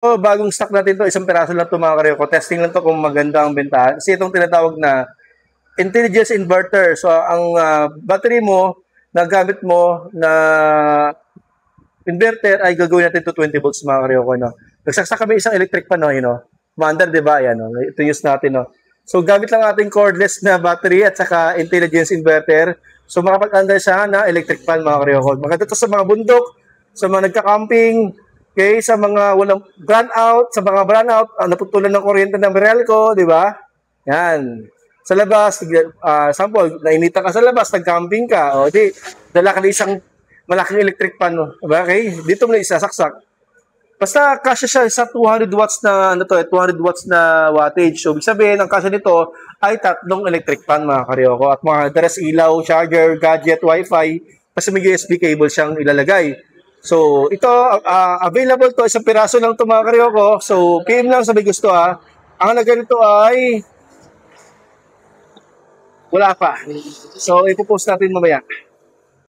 bagong stock natin to, isang piraso lang to mga karyoko. Testing lang to kung maganda ang bentahan. Kasi itong tinatawag na intelligence inverter. So, ang battery mo, na gamit mo na inverter ay gagawin natin to 20 volts mga karyoko. No? Nagsaksak kami isang electric pan, no? You know? Maandar, di ba? Yan, no? Ito use natin. No? So, gamit lang natin cordless na battery at saka intelligence inverter. So, makapag-under siya na electric pan mga karyoko. Maganda to sa mga bundok, sa mga nagka-camping, okay, sa mga walang brownout, sa mga brownout, naputulan ng kuryente ng Meralco, di ba? Yan. Sa labas, sample, nainita ka sa labas, nag-camping ka, o di, dala ka na isang malaking electric pan, diba? Okay? Dito mo na isasaksak. Basta kasya siya sa 200 watts na, 200 watts na wattage. So, ibig sabihin, ang kasya nito ay 3 electric pan, mga karyoko. At mga daras ilaw, charger, gadget, wifi, kasi may USB cable siyang ilalagay. So, ito, available to, isang piraso lang ito mga karyoko. So, PM lang sa may gusto ha. Ang halaga nito ay wala pa. So, ipopost natin mamaya.